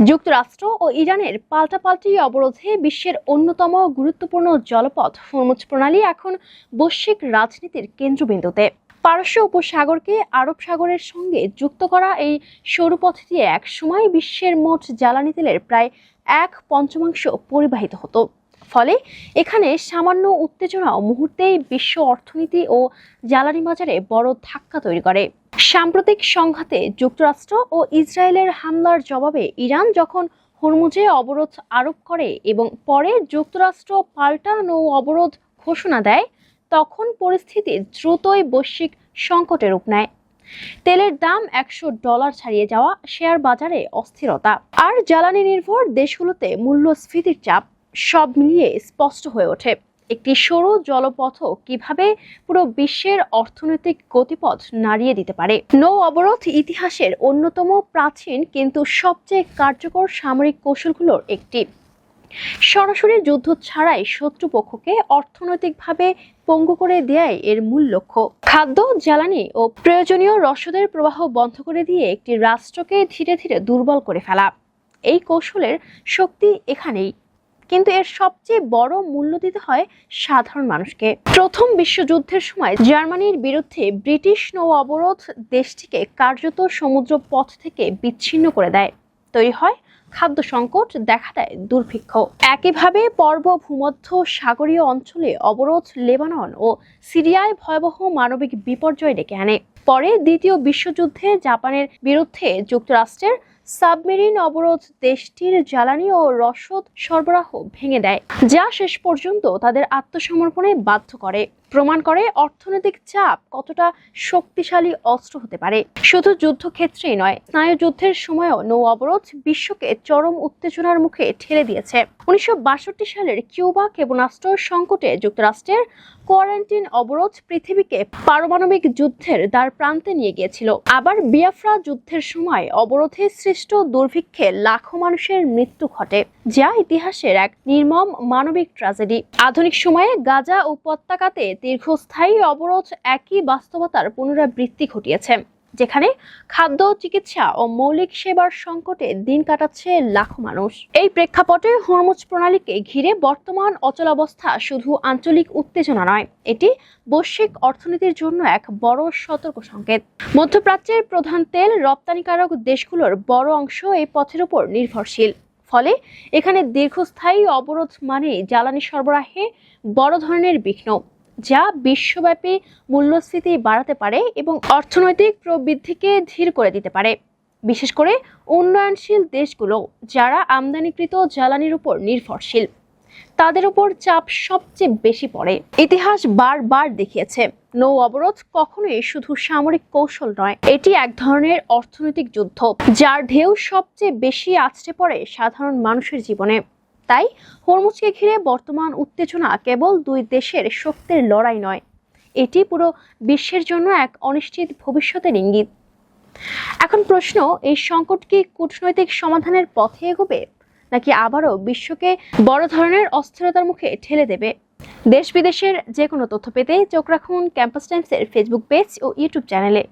যুক্তরাষ্ট্র ও ইরানের পাল্টাপাল্টি অবরোধে বিশ্বের অন্যতম গুরুত্বপূর্ণ জলপথ হরমুজ প্রণালী এখন বৈশ্বিক রাজনীতির কেন্দ্রবিন্দুতে। পারস্য উপসাগরকে আরব সাগরের সঙ্গে যুক্ত করা এই সরু পথ দিয়ে একসময় বিশ্বের মোট জ্বালানি তেলের প্রায় 1/5 পরিবাহিত হতো। ফলে এখানে সামান্য উত্তেজনাও মুহূর্তেই বিশ্ব অর্থনীতি ও জ্বালানি বাজারে বড় ধাক্কা তৈরি করে। সাম্প্রতিক সংঘাতে যুক্তরাষ্ট্র ও ইসরায়েলের হামলার জবাবে ইরান যখন হরমুজে অবরোধ আরোপ করে এবং পরে যুক্তরাষ্ট্র পাল্টা নৌ অবরোধ ঘোষণা দেয়, তখন পরিস্থিতি দ্রুতই বৈশ্বিক সংকটে রূপ নেয়। তেলের দাম $100 ছাড়িয়ে যাওয়া, শেয়ার বাজারে অস্থিরতা আর জ্বালানি নির্ভর দেশগুলোতে মূল্যস্ফীতির চাপ সব মিলিয়ে স্পষ্ট হয়ে ওঠে একটি সরু জলপথ কিভাবে পুরো বিশ্বের অর্থনৈতিক গতিপথ নাড়িয়ে দিতে পারে। নৌ অবরোধ ইতিহাসের অন্যতম প্রাচীন কিন্তু সবচেয়ে কার্যকর সামরিক কৌশলগুলোর একটি। সরাসরি যুদ্ধ ছাড়াই শত্রুপক্ষকে অর্থনৈতিকভাবে পঙ্গু করে দেয় এর মূল লক্ষ্য। খাদ্য, জ্বালানি ও প্রয়োজনীয় রসদের প্রবাহ বন্ধ করে দিয়ে একটি রাষ্ট্রকে ধীরে ধীরে দুর্বল করে ফেলা। এই কৌশলের শক্তি এখানেই, কিন্তু এর সবচেয়ে বড় মূল্য দিতে হয় সাধারণ মানুষকে। প্রথম বিশ্বযুদ্ধের সময় জার্মানির বিরুদ্ধে ব্রিটিশ নৌ অবরোধ দেশটিকে কার্যত সমুদ্র পথ থেকে বিচ্ছিন্ন করে দেয়। তৈরি হয় খাদ্য সংকট, দেখা দেয় দুর্ভিক্ষ। একইভাবে ভূমধ্য সাগরীয় অঞ্চলে অবরোধ লেবানন ও সিরিয়ায় ভয়াবহ মানবিক বিপর্যয় ডেকে আনে। পরে দ্বিতীয় বিশ্বযুদ্ধে জাপানের বিরুদ্ধে যুক্তরাষ্ট্রের সাবমেরিন অবরোধ দেশটির জ্বালানি ও রসদ সরবরাহ ভেঙে দেয়, যা শেষ পর্যন্ত তাদের আত্মসমর্পণে বাধ্য করে। প্রমাণ করে অর্থনৈতিক চাপ কতটা শক্তিশালী অস্ত্র হতে পারে। শুধু যুদ্ধক্ষেত্রেই নয়, স্নায়ুযুদ্ধের সময়ও নৌ অবরোধ বিশ্বকে চরম উত্তেজনার মুখে ঠেলে দিয়েছে। 1962 সালের কিউবা ক্ষেপণাস্ত্র সংকটে যুক্তরাষ্ট্রের কোয়ারেন্টিন অবরোধ পৃথিবীকে পারমাণবিক যুদ্ধের দ্বার প্রান্তে নিয়ে গিয়েছিল। আবার বিয়াফ্রা যুদ্ধের সময় অবরোধে সৃষ্ট দুর্ভিক্ষে লাখো মানুষের মৃত্যু ঘটে, যা ইতিহাসের এক নির্মম মানবিক ট্র্যাজেডি। আধুনিক সময়ে গাজা উপত্যকাতে দীর্ঘস্থায়ী অবরোধ একই বাস্তবতার পুনরাবৃত্তি ঘটিয়েছে, যেখানে খাদ্য, চিকিৎসা ও মৌলিক সেবার সংকটে দিন কাটাচ্ছে লাখো মানুষ। এই প্রেক্ষাপটে হরমুজ প্রণালীকে ঘিরে বর্তমান অচলাবস্থা শুধু আঞ্চলিক উত্তেজনা নয়, এটি বৈশ্বিক অর্থনীতির জন্য এক বড় সতর্ক সংকেত। মধ্যপ্রাচ্যের প্রধান তেল রপ্তানিকারক দেশগুলোর বড় অংশ এই পথের উপর নির্ভরশীল। ফলে এখানে দীর্ঘস্থায়ী অবরোধ মানে জ্বালানি সরবরাহে বড় ধরনের বিঘ্ন, যা বিশ্বব্যাপী মূল্যস্ফীতি বাড়াতে পারে এবং অর্থনৈতিক প্রবৃদ্ধিকে ধীর করে দিতে পারে। বিশেষ করে উন্নয়নশীল দেশগুলো, যারা আমদানিকৃত জ্বালানির উপর নির্ভরশীল, তাদের উপর চাপ সবচেয়ে বেশি পড়ে। ইতিহাস বারবার দেখিয়েছে, নৌ অবরোধ কখনোই শুধু সামরিক কৌশল নয়, এটি এক ধরনের অর্থনৈতিক যুদ্ধ, যার ঢেউ সবচেয়ে বেশি আছড়ে পড়ে সাধারণ মানুষের জীবনে। তাই হরমুজকে ঘিরে বর্তমান উত্তেজনা কেবল দুই দেশের শক্তির লড়াই নয়, এটি পুরো বিশ্বের জন্য এক অনিশ্চিত ভবিষ্যতের ইঙ্গিত। এখন প্রশ্ন, এই সংকট কি কূটনৈতিক সমাধানের পথে এগোবে, নাকি আবারও বিশ্বকে বড় ধরনের অস্থিরতার মুখে ঠেলে দেবে? দেশ বিদেশের যে কোনো তথ্য পেতে চোখ রাখুন ক্যাম্পাস টাইমসের ফেসবুক পেজ ও ইউটিউব চ্যানেলে।